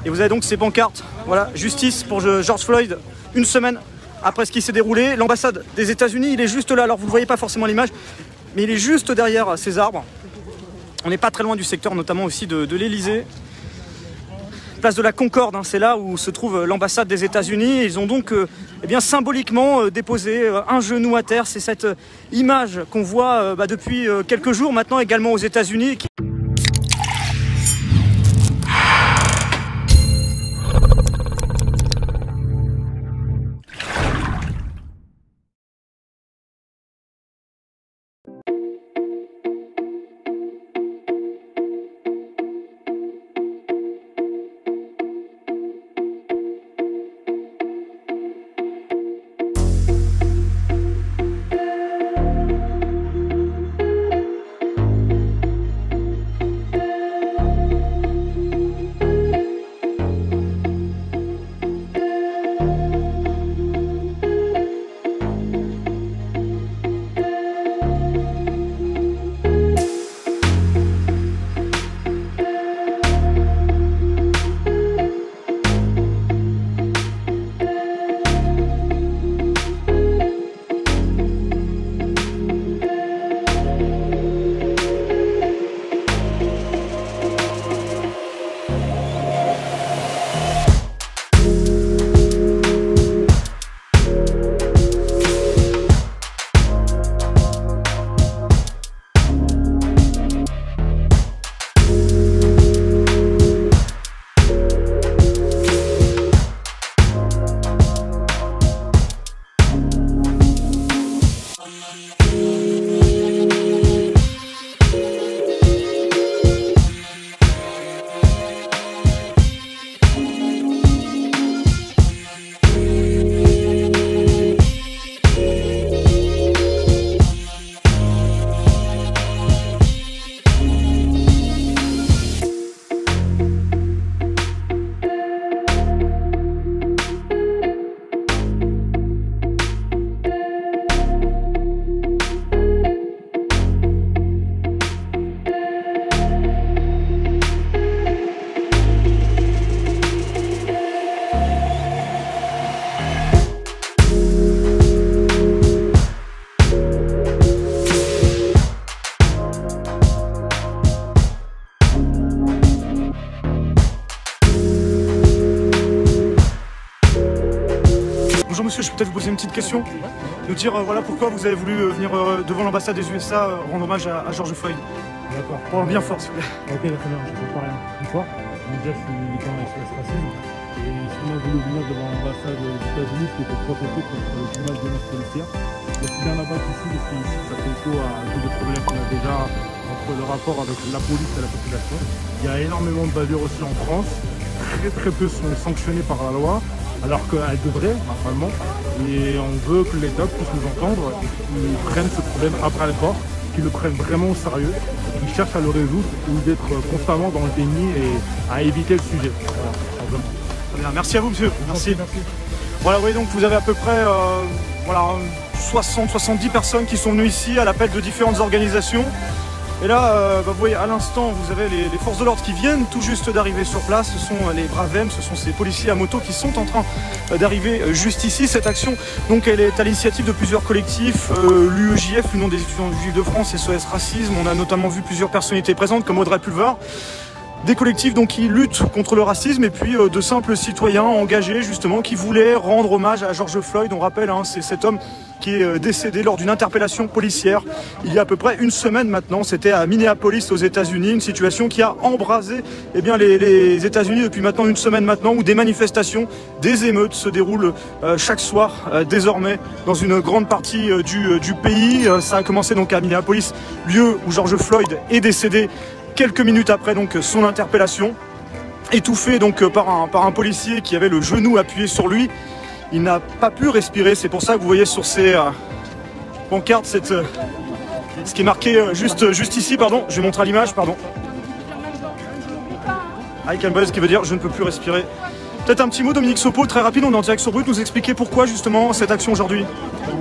Et vous avez donc ces pancartes, voilà, justice pour George Floyd, une semaine après ce qui s'est déroulé. L'ambassade des États-Unis, il est juste là, alors vous ne voyez pas forcément l'image, mais il est juste derrière ces arbres. On n'est pas très loin du secteur, notamment aussi de l'Elysée. Place de la Concorde, hein, c'est là où se trouve l'ambassade des États-Unis. Ils ont donc eh bien, symboliquement déposé un genou à terre. C'est cette image qu'on voit depuis quelques jours maintenant également aux États-Unis. Bonjour monsieur, je peux peut-être vous poser une petite question? Nous dire voilà pourquoi vous avez voulu venir devant l'ambassade des USA rendre hommage à George Floyd. D'accord. Parlons bien fort s'il vous plaît. Ok, d'accord, je ne peux pas rien. Une fois, déjà je suis militant SOS Racisme. Et si on a voulu venir devant l'ambassade des États-Unis, c'était pour protester contre le climat de violence policière. Aussi bien là-bas qu'ici, parce qu'ici ça fait écho à tous les problèmes qu'on a déjà entre le rapport avec la police et la population. Il y a énormément de bavures aussi en France. Très peu sont sanctionnés par la loi, alors qu'elles devraient normalement. Et on veut que l'État puisse nous entendre et qu'ils prennent ce problème à bras le corps, qu'ils le prennent vraiment au sérieux, qu'ils cherchent à le résoudre ou d'être constamment dans le déni et à éviter le sujet. Voilà, très bien, merci à vous monsieur. Merci. Voilà, oui, donc vous avez à peu près 60-70 personnes qui sont venues ici à l'appel de différentes organisations. Et là, vous voyez, à l'instant, vous avez les forces de l'ordre qui viennent tout juste d'arriver sur place. Ce sont les Bravem, ce sont ces policiers à moto qui sont en train d'arriver juste ici. Cette action, donc, elle est à l'initiative de plusieurs collectifs, l'UEJF, l'Union des étudiants juifs de France, SOS Racisme. On a notamment vu plusieurs personnalités présentes comme Audrey Pulvar. Des collectifs donc, qui luttent contre le racisme et puis de simples citoyens engagés justement qui voulaient rendre hommage à George Floyd. On rappelle, hein, c'est cet homme qui est décédé lors d'une interpellation policière il y a à peu près une semaine maintenant. C'était à Minneapolis aux États-Unis, une situation qui a embrasé les États-Unis depuis maintenant une semaine maintenant, où des manifestations, des émeutes se déroulent chaque soir désormais dans une grande partie du pays. Ça a commencé donc à Minneapolis, lieu où George Floyd est décédé quelques minutes après donc son interpellation, étouffé donc par un policier qui avait le genou appuyé sur lui. Il n'a pas pu respirer, c'est pour ça que vous voyez sur ces pancartes ce qui est marqué juste ici, pardon, je vais montrer à l'image, pardon. I can breathe, ce qui veut dire je ne peux plus respirer. Peut-être un petit mot, Dominique Sopo, très rapide, on est en direct sur Brut, nous expliquer pourquoi justement cette action aujourd'hui.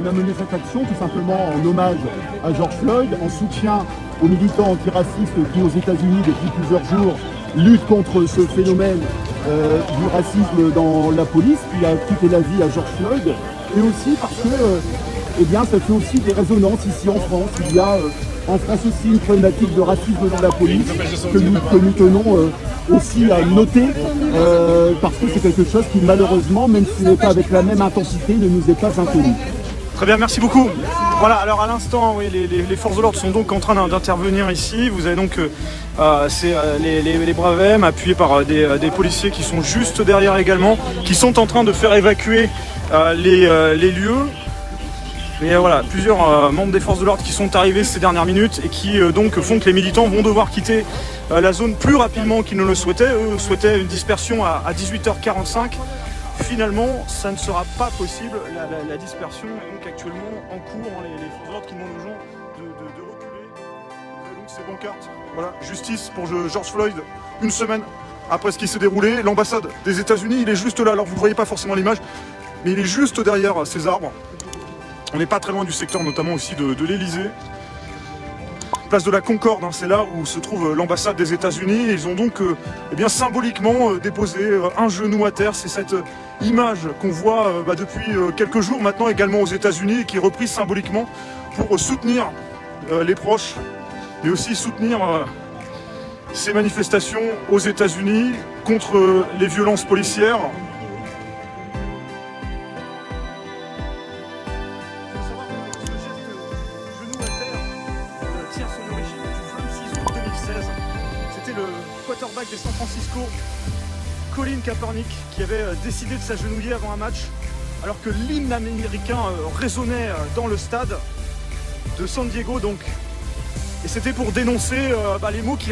On a mené cette action tout simplement en hommage à George Floyd, en soutien aux militants antiracistes qui aux États-Unis depuis plusieurs jours luttent contre ce phénomène du racisme dans la police qui a coûté la vie à George Floyd, et aussi parce que eh bien, ça fait aussi des résonances ici en France. Il y a en France aussi une problématique de racisme dans la police que nous tenons aussi à noter parce que c'est quelque chose qui malheureusement, même si ce n'est pas avec la même intensité, ne nous est pas inconnu. Très bien, merci beaucoup. Voilà, alors à l'instant, oui, les forces de l'ordre sont donc en train d'intervenir ici. Vous avez donc les Bravem appuyés par des policiers qui sont juste derrière également, qui sont en train de faire évacuer les lieux. Mais voilà, plusieurs membres des forces de l'ordre qui sont arrivés ces dernières minutes et qui donc font que les militants vont devoir quitter la zone plus rapidement qu'ils ne le souhaitaient. Eux souhaitaient une dispersion à 18h45. Finalement, ça ne sera pas possible, la dispersion est donc actuellement en cours. Les forces de l'ordre qui demandent aux gens de reculer. Vous avez donc ces pancartes. Voilà, justice pour George Floyd, une semaine après ce qui s'est déroulé. L'ambassade des États-Unis, il est juste là. Alors vous ne voyez pas forcément l'image, mais il est juste derrière ces arbres. On n'est pas très loin du secteur notamment aussi de l'Elysée. Place de la Concorde, hein, c'est là où se trouve l'ambassade des États-Unis. Ils ont donc eh bien, symboliquement déposé un genou à terre. C'est cette image qu'on voit depuis quelques jours maintenant également aux États-Unis et qui est reprise symboliquement pour soutenir les proches, mais aussi soutenir ces manifestations aux États-Unis contre les violences policières. Quarterback des San Francisco, Colin Kaepernick, qui avait décidé de s'agenouiller avant un match, alors que l'hymne américain résonnait dans le stade de San Diego. Donc, et c'était pour dénoncer les maux qui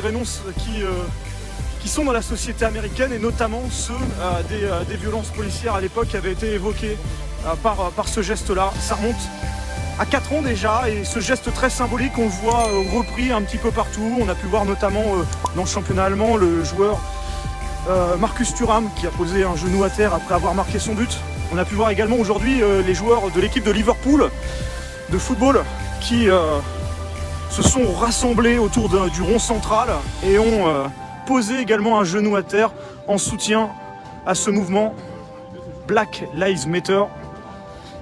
sont dans la société américaine, et notamment ceux des violences policières à l'époque qui avaient été évoqués par ce geste-là. Ça remonte à 4 ans déjà, et ce geste très symbolique, on le voit repris un petit peu partout. On a pu voir notamment dans le championnat allemand le joueur Marcus Thuram qui a posé un genou à terre après avoir marqué son but. On a pu voir également aujourd'hui les joueurs de l'équipe de Liverpool de football qui se sont rassemblés autour du rond central et ont posé également un genou à terre en soutien à ce mouvement Black Lives Matter.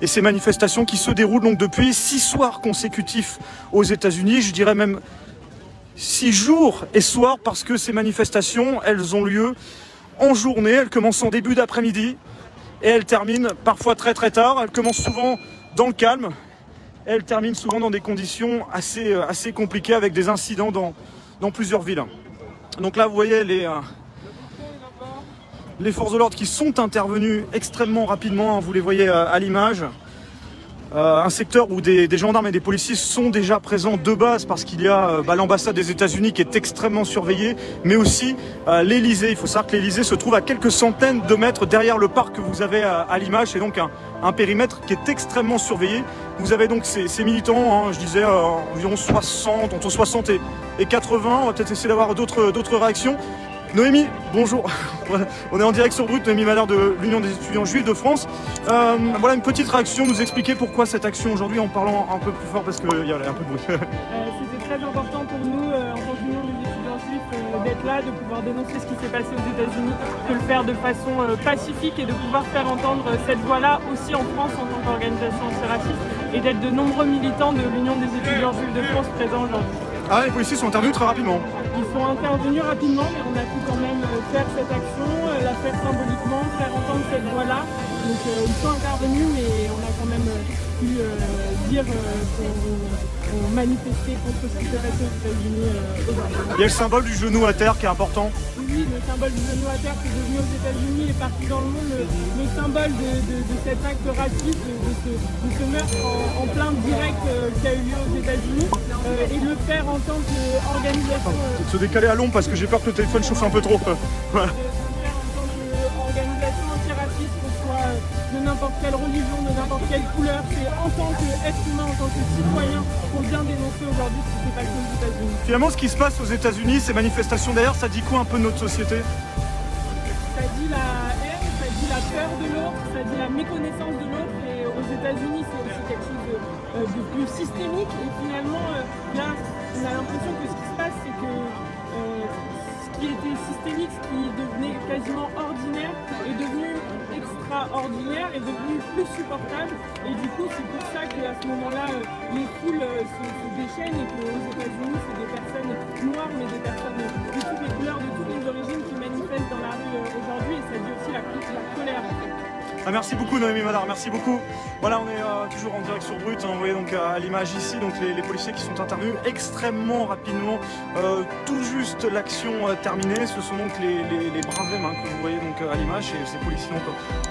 Et ces manifestations qui se déroulent donc depuis 6 soirs consécutifs aux États-Unis, je dirais même 6 jours et soirs, parce que ces manifestations, elles ont lieu en journée, elles commencent en début d'après-midi et elles terminent parfois très très tard. Elles commencent souvent dans le calme et elles terminent souvent dans des conditions assez compliquées avec des incidents dans plusieurs villes. Donc là vous voyez les forces de l'ordre qui sont intervenues extrêmement rapidement, hein, vous les voyez à l'image. Un secteur où des gendarmes et des policiers sont déjà présents de base parce qu'il y a l'ambassade des États-Unis qui est extrêmement surveillée, mais aussi l'Elysée. Il faut savoir que l'Elysée se trouve à quelques centaines de mètres derrière le parc que vous avez à l'image. C'est donc un périmètre qui est extrêmement surveillé. Vous avez donc ces militants, hein, je disais environ 60, entre 60 et 80. On va peut-être essayer d'avoir d'autres réactions. Noémie, bonjour. On est en direct sur Brut, Noémie Malheur de l'Union des étudiants juifs de France. Voilà une petite réaction, nous expliquer pourquoi cette action aujourd'hui en parlant un peu plus fort parce qu'il y a un peu de bruit. C'était très important pour nous en tant qu'Union des étudiants juifs d'être là, de pouvoir dénoncer ce qui s'est passé aux États-Unis, de le faire de façon pacifique et de pouvoir faire entendre cette voix-là aussi en France en tant qu'organisation antiraciste et d'être de nombreux militants de l'Union des étudiants juifs de France présents aujourd'hui. Ah, les policiers sont intervenus très rapidement. Ils sont intervenus rapidement, mais on a pu quand même faire cette action, la faire symboliquement, faire entendre cette voix-là. Donc ils sont intervenus, mais on a quand même pu dire qu'on manifestait contre ce qui s'est passé aux États-Unis aujourd'hui. Il y a le symbole du genou à terre qui est important. Oui, le symbole du genou à terre qui est devenu aux États-Unis et partout dans le monde le symbole de cet acte raciste, de ce meurtre en plein direct qui a eu lieu aux États-Unis et le faire en tant qu'organisation. De se décaler à l'ombre parce que j'ai peur que le téléphone chauffe un peu trop. Voilà. Organisation antiraciste, qu'on soit de n'importe quelle religion, de n'importe quelle couleur, c'est en tant qu'être humain, en tant que citoyen, qu'on vient dénoncer aujourd'hui ce qui s'est passé aux États-Unis. Finalement, ce qui se passe aux États-Unis, ces manifestations derrière, ça dit quoi un peu de notre société? Ça dit la haine, ça dit la peur de l'autre, ça dit la méconnaissance de l'autre, et aux États-Unis, c'est aussi quelque chose de plus systémique, et finalement, là, on a l'impression que ce qui se passe, c'est que ce qui qui était systémique, ce qui devenait quasiment ordinaire, est devenu extraordinaire, est devenu plus supportable. Et du coup, c'est pour ça qu'à ce moment-là, les foules se déchaînent et qu'aux États-Unis, c'est des personnes noires, mais des personnes de toutes les couleurs, de toutes les origines qui manifestent dans la rue aujourd'hui. Et ça dit aussi la colère, en fait. Ah, merci beaucoup Noémie Madar, merci beaucoup. Voilà, on est toujours en direct sur Brut, hein, vous voyez donc à l'image ici, donc les policiers qui sont intervenus extrêmement rapidement, tout juste l'action terminée. Ce sont donc les bravem que vous voyez donc à l'image, et ces policiers donc,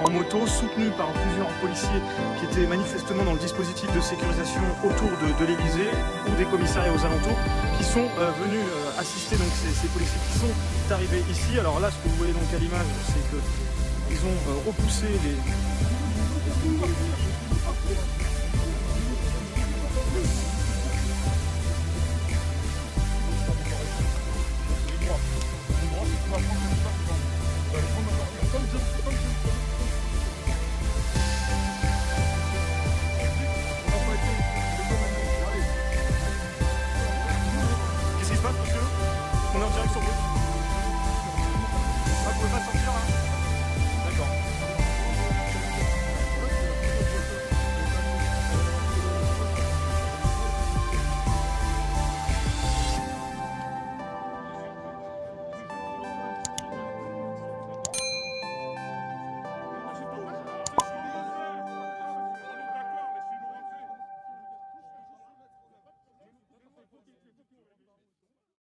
en moto, soutenus par plusieurs policiers qui étaient manifestement dans le dispositif de sécurisation autour de l'Elysée ou des commissariats aux alentours, qui sont venus assister donc ces policiers qui sont arrivés ici. Alors là, ce que vous voyez donc à l'image, c'est que ils ont repoussé les... Qu'est-ce qui se passe, monsieur? On est en direct sur vous.